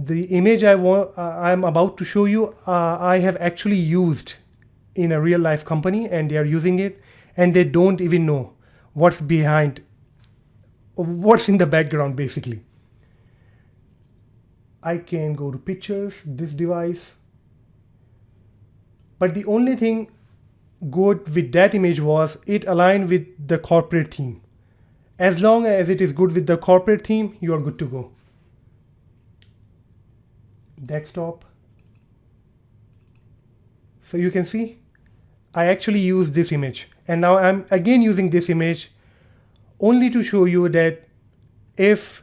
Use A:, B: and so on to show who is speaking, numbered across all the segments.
A: The image I'm about to show you, I have actually used in a real life company, and they are using it, and they don't even know what's behind, what's in the background basically. I can go to pictures, this device, but the only thing good with that image was it aligned with the corporate theme. As long as it is good with the corporate theme, you are good to go. Desktop. So you can see I actually used this image, and now I'm again using this image only to show you that if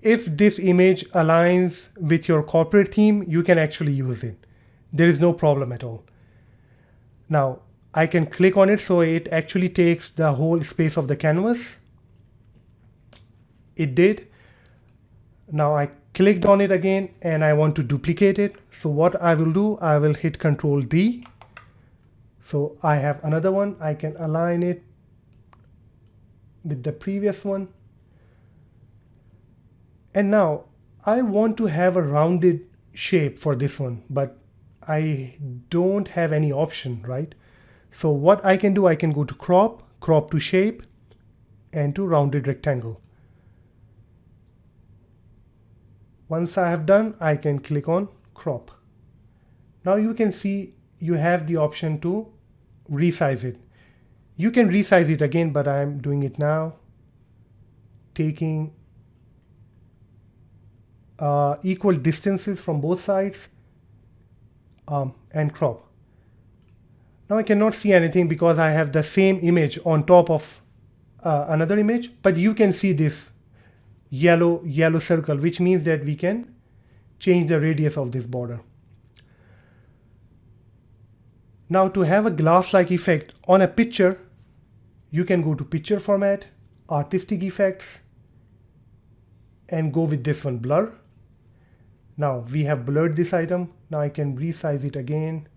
A: this image aligns with your corporate theme, you can actually use it. There is no problem at all. Now I can click on it, so it actually takes the whole space of the canvas. It did. Now I clicked on it again and I want to duplicate it. So what I will do, I will hit Control D. So I have another one. I can align it with the previous one. And now I want to have a rounded shape for this one, but I don't have any option, right? So what I can do, I can go to crop to shape, and to rounded rectangle. Once I have done, I can click on crop. Now you can see you have the option to resize it. You can resize it again, but I'm doing it now, taking equal distances from both sides, and crop. Now I cannot see anything because I have the same image on top of another image, but you can see this yellow circle, which means that we can change the radius of this border. Now to have a glass-like effect on a picture, you can go to picture format, artistic effects, and go with this one, blur. Now we have blurred this item. Now I can resize it again,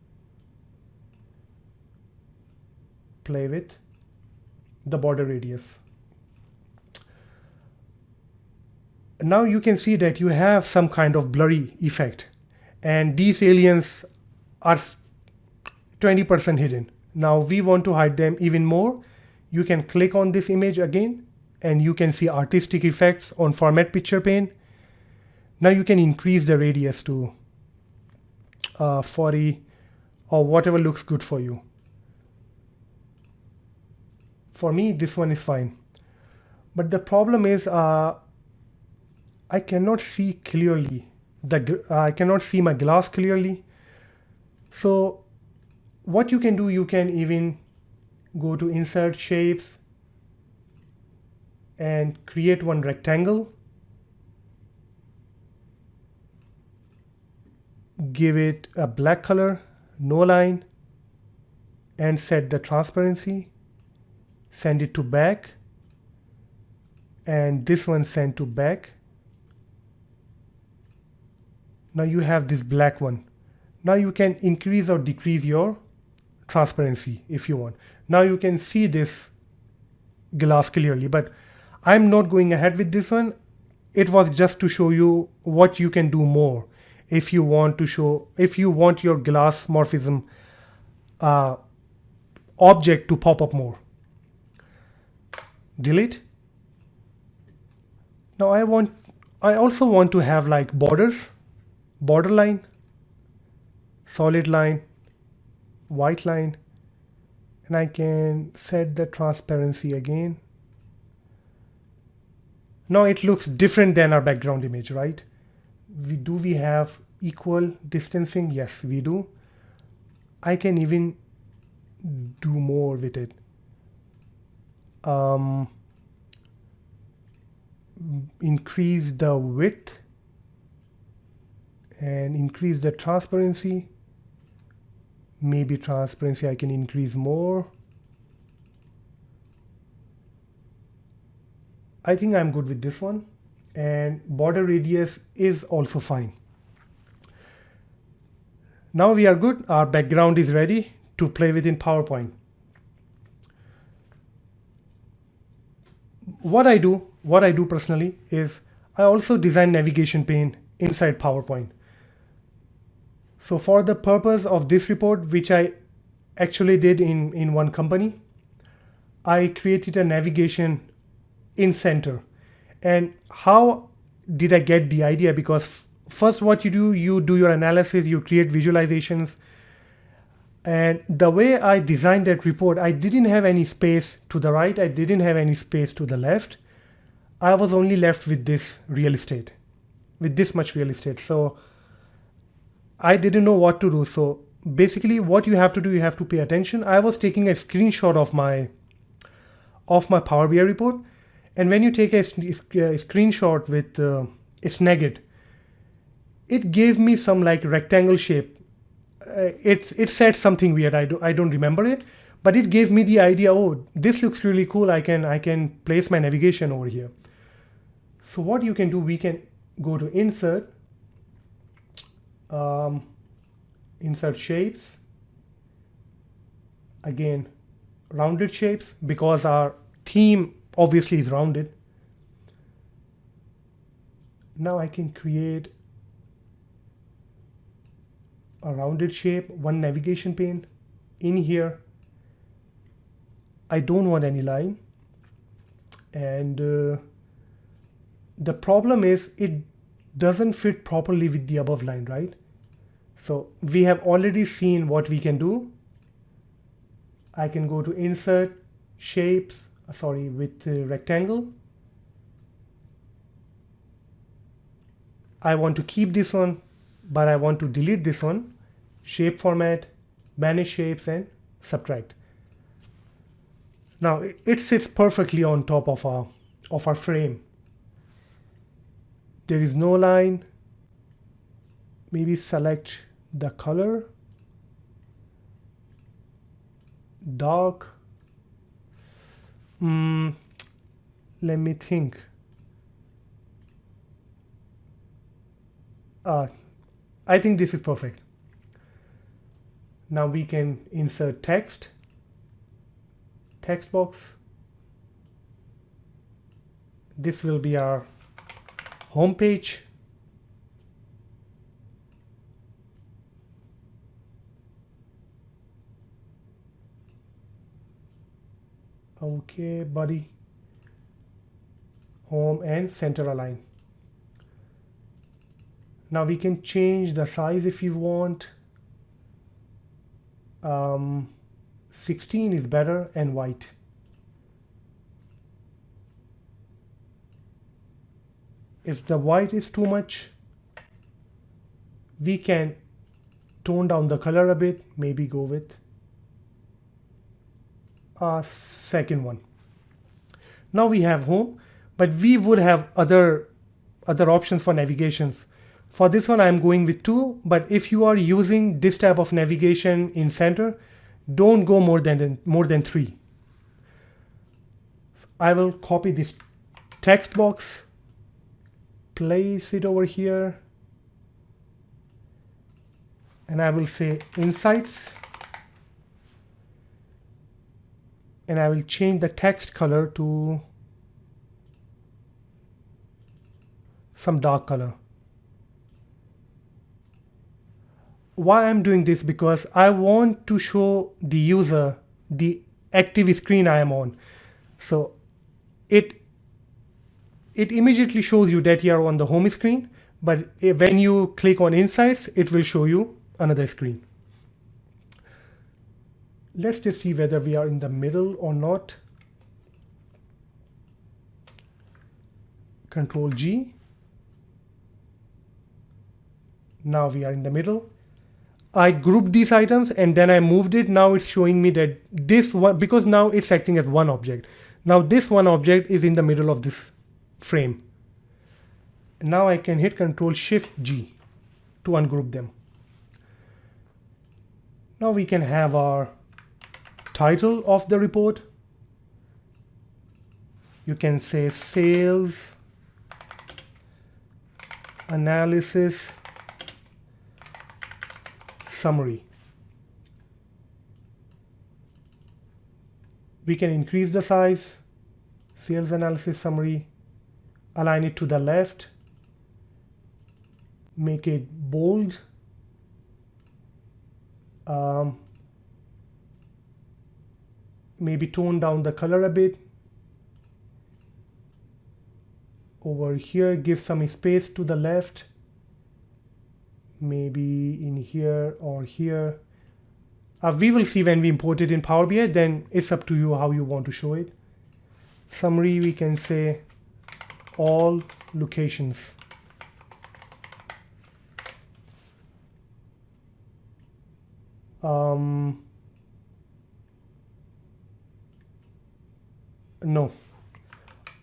A: play with the border radius. Now you can see that you have some kind of blurry effect, and these aliens are 20% hidden. Now we want to hide them even more. You can click on this image again, and you can see artistic effects on format picture pane. Now you can increase the radius to 40 or whatever looks good for you. For me, this one is fine. But the problem is I cannot see clearly. I cannot see my glass clearly. So what you can do, you can even go to insert shapes and create one rectangle. Give it a black color, no line, and set the transparency. Send it to back, and this one send to back. Now you have this black one. Now you can increase or decrease your transparency if you want. Now you can see this glass clearly, but I'm not going ahead with this one. It was just to show you what you can do more if you want to show, if you want your glass morphism object to pop up more. Delete. Now I also want to have like borders, border line, solid line, white line, and I can set the transparency again. Now it looks different than our background image, right? Do we have equal distancing? Yes, we do. I can even do more with it. Increase the width and increase the transparency. Maybe transparency I can increase more. I think I'm good with this one, and border radius is also fine. Now we are good. Our background is ready to play with in PowerPoint. What I do personally is I also design navigation pane inside PowerPoint. So for the purpose of this report, which I actually did in one company, I created a navigation in center. And how did I get the idea? Because first what you do your analysis, you create visualizations. And the way I designed that report, I didn't have any space to the right. I didn't have any space to the left. I was only left with this real estate, with this much real estate. So I didn't know what to do. So basically what you have to do, you have to pay attention. I was taking a screenshot of my Power BI report. And when you take a screenshot with a snagit, it gave me some like rectangle shape. It said something weird. I don't remember it, but it gave me the idea. Oh, this looks really cool. I can place my navigation over here. So what you can do, we can go to insert, insert shapes. Again, rounded shapes, because our theme obviously is rounded. Now I can create a rounded shape, one navigation pane. In here, I don't want any line. And the problem is it doesn't fit properly with the above line, right? So we have already seen what we can do. I can go to insert shapes, with rectangle. I want to keep this one, but I want to delete this one. Shape format, manage shapes, and subtract. Now it sits perfectly on top of our frame. There is no line. Maybe select the color, dark. Let me think. I think this is perfect. Now we can insert text box. This will be our home page. Okay, body, home, and center align. Now we can change the size if you want. 16 is better, and white. If the white is too much, we can tone down the color a bit, maybe go with a second one. Now we have home, but we would have other options for navigations. For this one, I'm going with 2, but if you are using this type of navigation in center, don't go more than 3. I will copy this text box, place it over here, and I will say insights, and I will change the text color to some dark color. Why I'm doing this? Because I want to show the user the active screen I am on. So it immediately shows you that you are on the home screen, but when you click on insights, it will show you another screen. Let's just see whether we are in the middle or not. Control G. Now we are in the middle. I grouped these items and then I moved it. Now it's showing me that this one, because now it's acting as one object. Now this one object is in the middle of this frame. Now I can hit Control Shift G to ungroup them. Now we can have our title of the report. You can say sales analysis summary. We can increase the size, sales analysis summary, align it to the left, make it bold. Maybe tone down the color a bit. Over here, give some space to the left. Maybe in here or here. We will see when we import it in Power BI, then it's up to you how you want to show it. Summary, we can say all locations. No,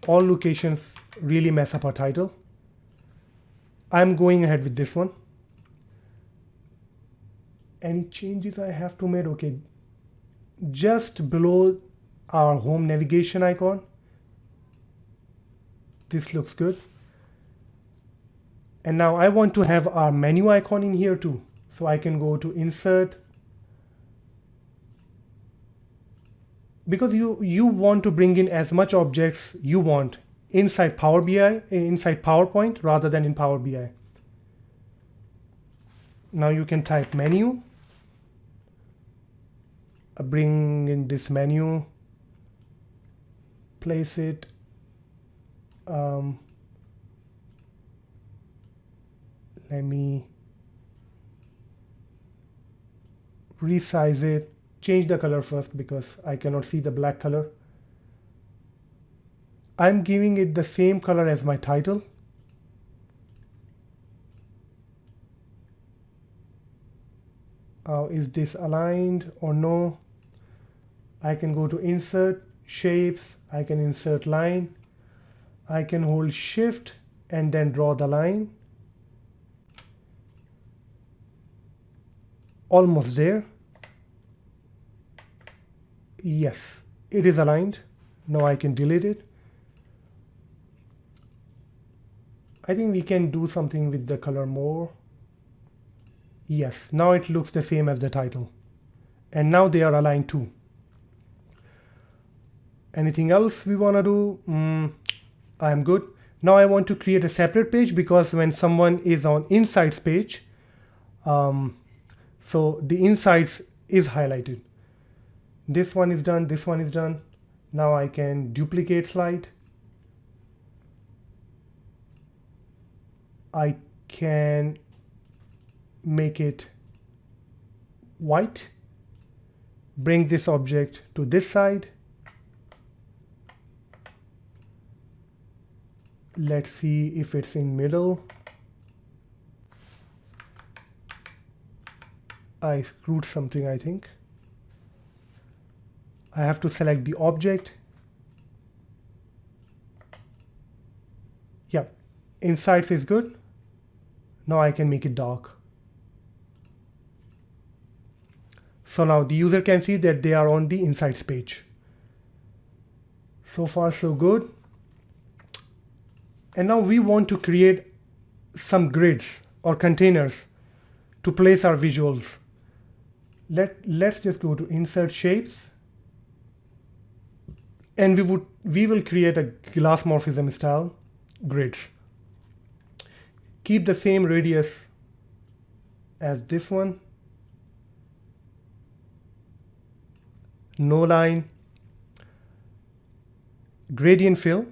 A: all locations really mess up our title. I'm going ahead with this one. Any changes I have to make? Okay, just below our home navigation icon, this looks good. And now I want to have our menu icon in here too. So I can go to insert, because you want to bring in as much objects you want inside Power BI, inside PowerPoint rather than in Power BI. Now you can type menu, bring in this menu, place it, let me resize it. Change the color first because I cannot see the black color. I'm giving it the same color as my title. Is this aligned or no? I can go to insert, shapes, I can insert line. I can hold shift and then draw the line. Almost there. Yes, it is aligned. Now I can delete it. I think we can do something with the color more. Yes, now it looks the same as the title. And now they are aligned too. Anything else we want to do? I'm good. Now I want to create a separate page because when someone is on insights page, so the insights is highlighted. This one is done, this one is done. Now I can duplicate slide. I can make it white. Bring this object to this side. Let's see if it's in middle. I screwed something, I think. I have to select the object. Yep, insights is good. Now I can make it dark. So now the user can see that they are on the insights page. So far so good. And now we want to create some grids or containers to place our visuals. Let's just go to insert shapes. And we will create a glass morphism style grids. Keep the same radius as this one. No line. Gradient fill.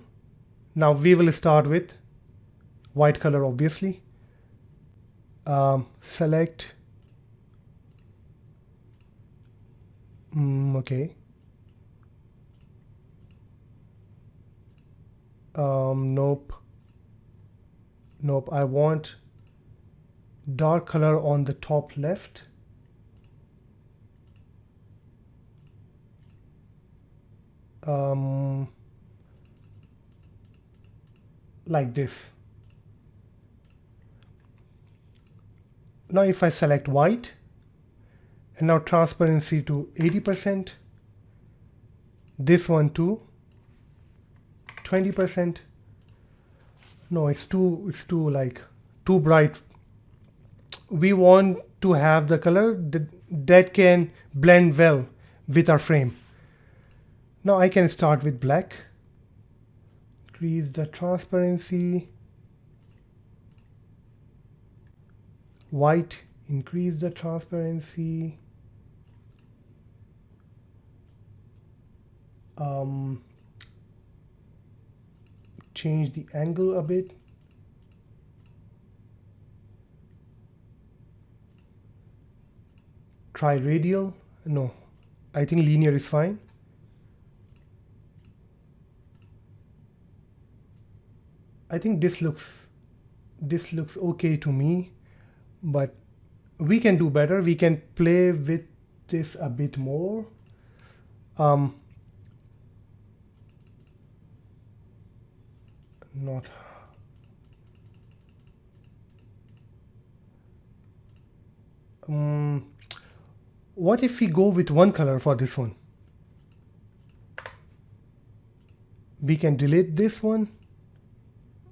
A: Now we will start with white color, obviously. Select. Okay. Nope. Nope. I want dark color on the top left. Like this. Now if I select white and now transparency to 80%, this one to 20%. No, it's too bright. We want to have the color that can blend well with our frame. Now I can start with black. Increase the transparency. white, increase the transparency. Change the angle a bit. Try radial. No, I think linear is fine. I think this looks okay to me, but we can do better. We can play with this a bit more. Not what if we go with one color for this one? We can delete this one,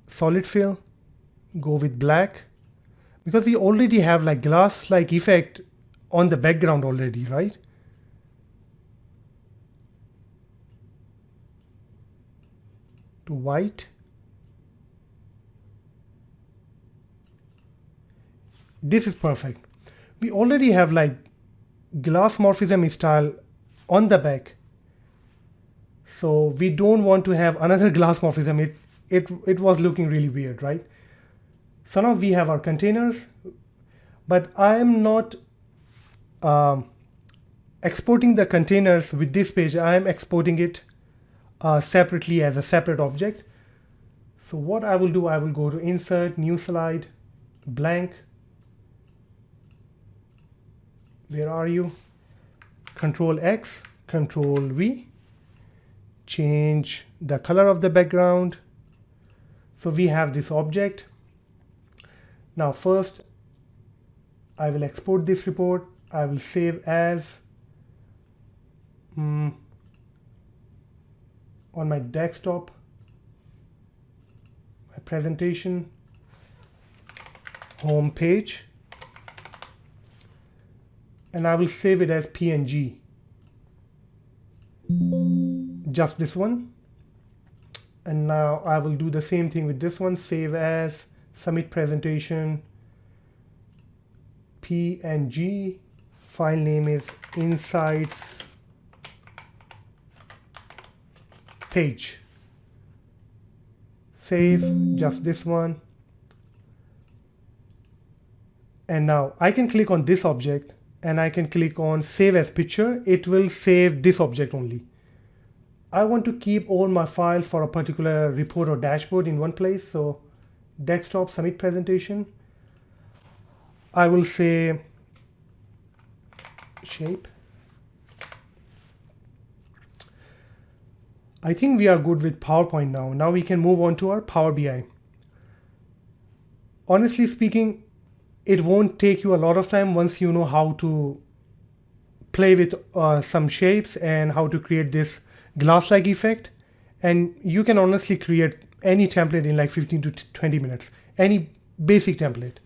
A: solid fill, go with black, because we already have like glass like effect on the background already, right? To white. This is perfect. We already have like glass morphism style on the back, so we don't want to have another glass morphism. It was looking really weird, right? So now we have our containers, but I am not exporting the containers with this page. I am exporting it separately as a separate object. So what I will do, I will go to insert, new slide, blank. Where are you? Control X, Control V, change the color of the background. So we have this object. Now first, I will export this report. I will save as on my desktop, my presentation, home page. And I will save it as PNG. Just this one. And now I will do the same thing with this one. Save as, submit presentation, PNG. File name is insights page. Save, just this one. And now I can click on this object and I can click on save as picture. It will save this object only. I want to keep all my files for a particular report or dashboard in one place. So desktop, submit presentation. I will say shape. I think we are good with PowerPoint now. Now we can move on to our Power BI. Honestly speaking, it won't take you a lot of time once you know how to play with some shapes and how to create this glass-like effect. And you can honestly create any template in like 15 to 20 minutes, any basic template.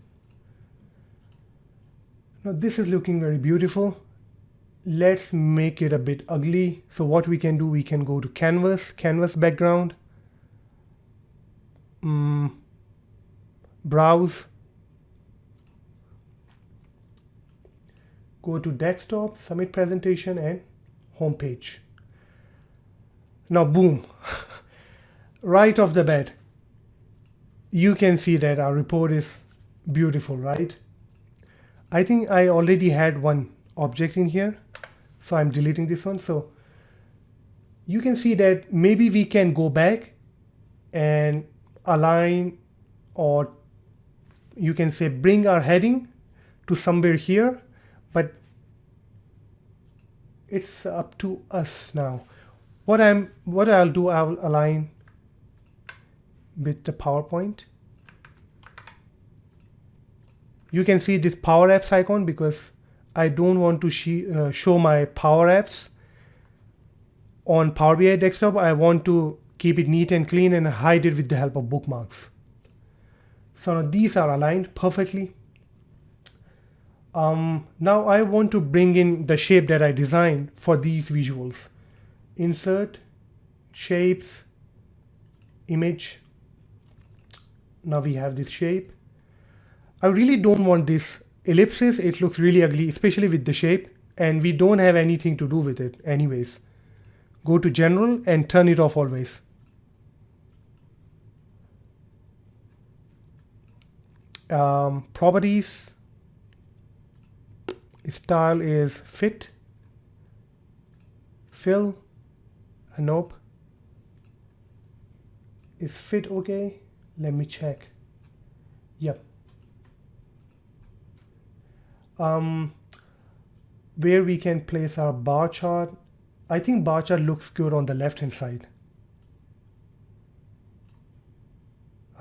A: Now this is looking very beautiful. Let's make it a bit ugly. So what we can do, we can go to canvas background, browse, go to desktop, submit presentation, and home page. Now boom, right off the bat, you can see that our report is beautiful, right? I think I already had one object in here, so I'm deleting this one. So you can see that maybe we can go back and align, or you can say bring our heading to somewhere here, but it's up to us now. What I'll do, I will align with the PowerPoint. You can see this Power Apps icon because I don't want to show my Power Apps on Power BI desktop. I want to keep it neat and clean and hide it with the help of bookmarks. So now these are aligned perfectly. Now I want to bring in the shape that I designed for these visuals. Insert, shapes, image. Now we have this shape. I really don't want this ellipsis. It looks really ugly, especially with the shape, and we don't have anything to do with it anyways. Go to general and turn it off always. Properties, style is fit, fill, nope. Is fit okay? Let me check. Yep. Where we can place our bar chart. I think bar chart looks good on the left hand side.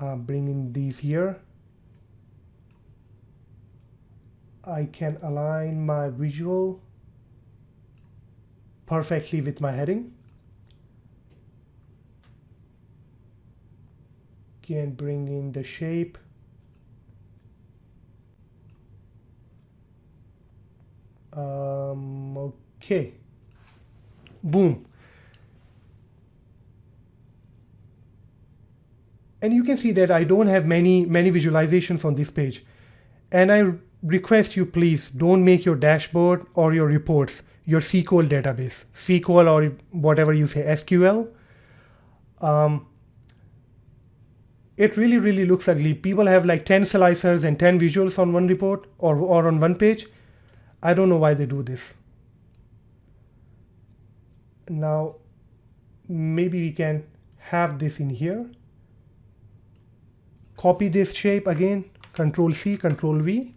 A: Bring in these here. I can align my visual perfectly with my heading. Can bring in the shape. Okay. Boom. And you can see that I don't have many visualizations on this page. And I request you, please don't make your dashboard or your reports your SQL database, SQL or whatever you say, SQL. It really looks ugly. People have like 10 slicers and 10 visuals on one report or on one page. I don't know why they do this. Now, maybe we can have this in here. Copy this shape again, Control C, Control V.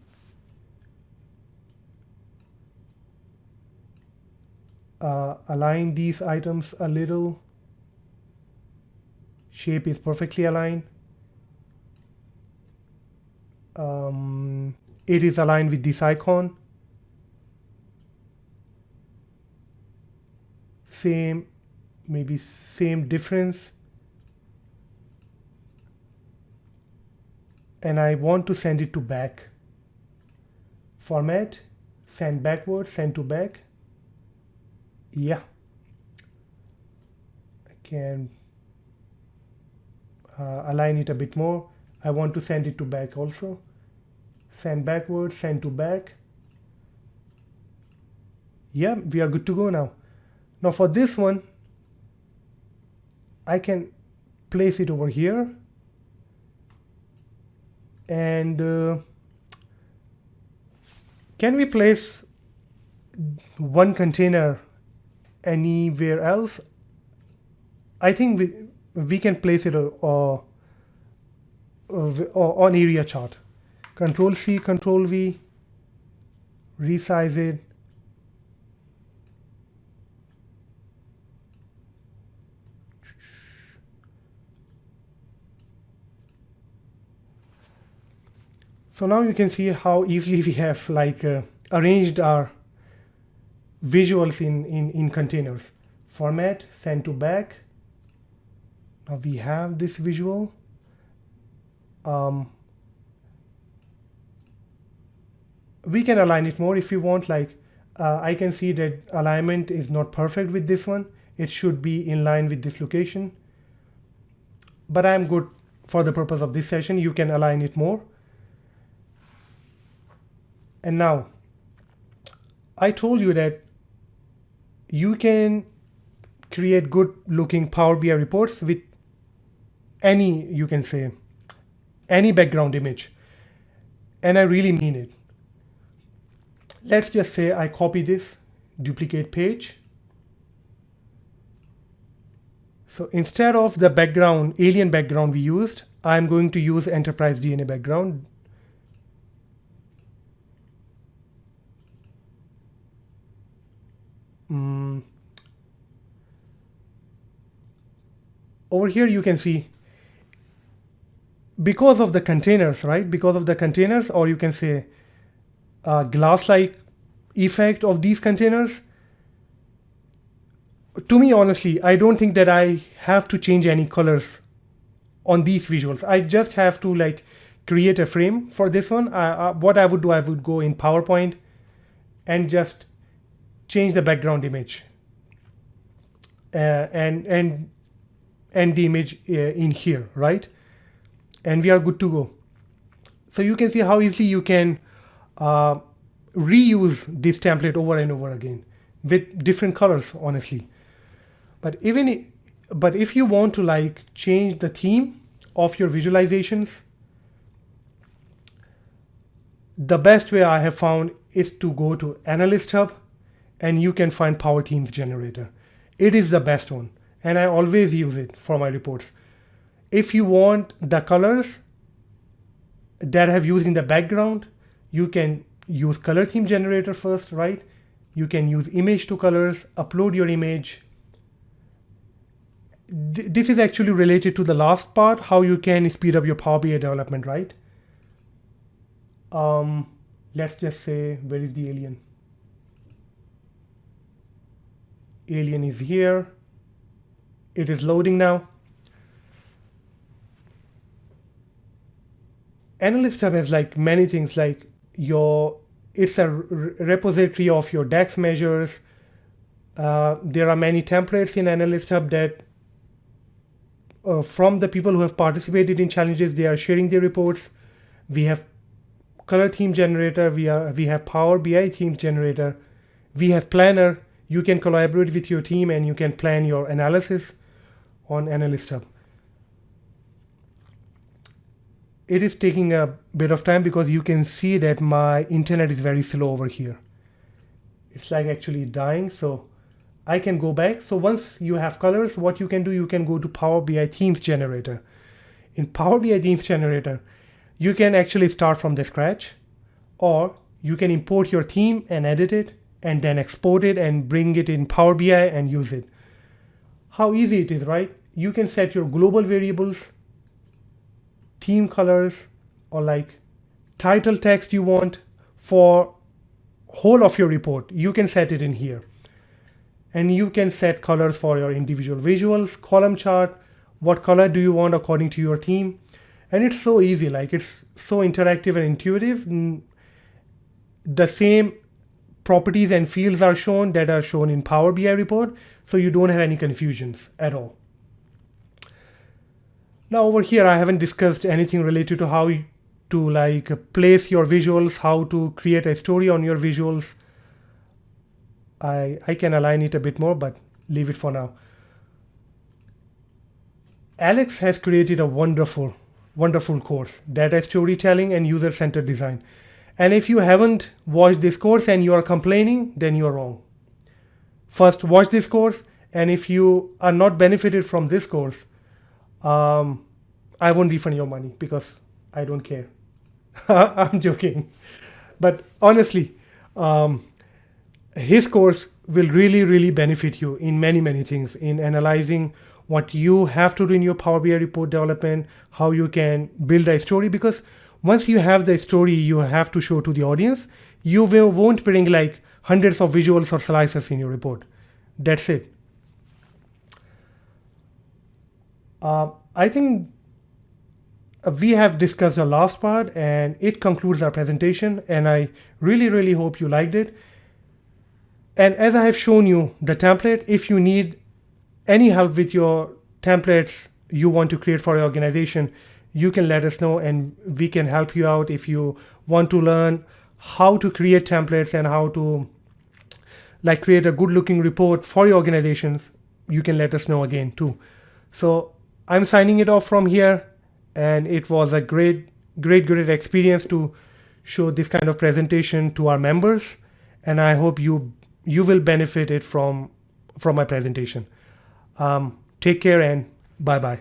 A: Align these items a little. Shape is perfectly aligned. It is aligned with this icon. Same, maybe same difference. And I want to send it to back. Format, send backward, send to back. Yeah. I can align it a bit more. I want to send it to back also. Send backward, send to back. Yeah, we are good to go now. Now for this one, I can place it over here. And can we place one container anywhere else? I think we can place it on area chart. Control C, Control V, resize it. So now you can see how easily we have like arranged our visuals in containers. Format, send to back. Now we have this visual. We can align it more if you want. Like I can see that alignment is not perfect with this one. It should be in line with this location. But I'm good for the purpose of this session. You can align it more. And now, I told you that you can create good looking Power BI reports with any, you can say, any background image. And I really mean it. Let's just say I copy this, duplicate page. So instead of the background, alien background we used, I'm going to use enterprise DNA background. Over here you can see, because of the containers, right? Because of the containers, or you can say glass-like effect of these containers. To me, honestly, I don't think that I have to change any colors on these visuals. I just have to like create a frame for this one. What I would do, I would go in PowerPoint and just change the background image and the image in here, right? And we are good to go. So you can see how easily you can reuse this template over and over again with different colors, honestly. But if you want to like change the theme of your visualizations, the best way I have found is to go to Analyst Hub, and you can find Power Themes Generator. It is the best one, and I always use it for my reports. If you want the colors that I have used in the background, you can use Color Theme Generator first, right? You can use image to colors, upload your image. This is actually related to the last part, how you can speed up your Power BI development, right? Let's just say, where is the alien? Alien is here. It is loading now. Analyst Hub has like many things, like it's a repository of your DAX measures. There are many templates in Analyst Hub that from the people who have participated in challenges, they are sharing their reports. We have Color Theme Generator, we have Power BI Themes Generator, we have Planner. You can collaborate with your team and you can plan your analysis on Analyst Hub. It is taking a bit of time because you can see that my internet is very slow over here. It's like actually dying, so I can go back. So once you have colors, what you can do, you can go to Power BI Themes Generator. In Power BI Themes Generator, you can actually start from the scratch, or you can import your theme and edit it and then export it and bring it in Power BI and use it. How easy it is, right? You can set your global variables, theme colors, or like title text you want for whole of your report. You can set it in here. And you can set colors for your individual visuals, column chart, what color do you want according to your theme. And it's so easy, like it's so interactive and intuitive. The same properties and fields are shown that are shown in Power BI report, so you don't have any confusions at all. Now over here, I haven't discussed anything related to how to like place your visuals, how to create a story on your visuals. I can align it a bit more, but leave it for now. Alex has created a wonderful course, data storytelling and user-centered design. And if you haven't watched this course and you are complaining, then you are wrong. First, watch this course, and if you are not benefited from this course, I won't refund your money because I don't care. I'm joking. But honestly, his course will really benefit you in many things, in analyzing what you have to do in your Power BI report development, how you can build a story, because once you have the story you have to show to the audience, you won't bring like hundreds of visuals or slicers in your report. That's it. I think we have discussed the last part and it concludes our presentation, and I really hope you liked it. And as I have shown you the template, if you need any help with your templates you want to create for your organization, you can let us know and we can help you out. If you want to learn how to create templates and how to like create a good looking report for your organizations, you can let us know again too. So I'm signing it off from here, and it was a great experience to show this kind of presentation to our members, and I hope you will benefit it from my presentation. Take care and bye bye.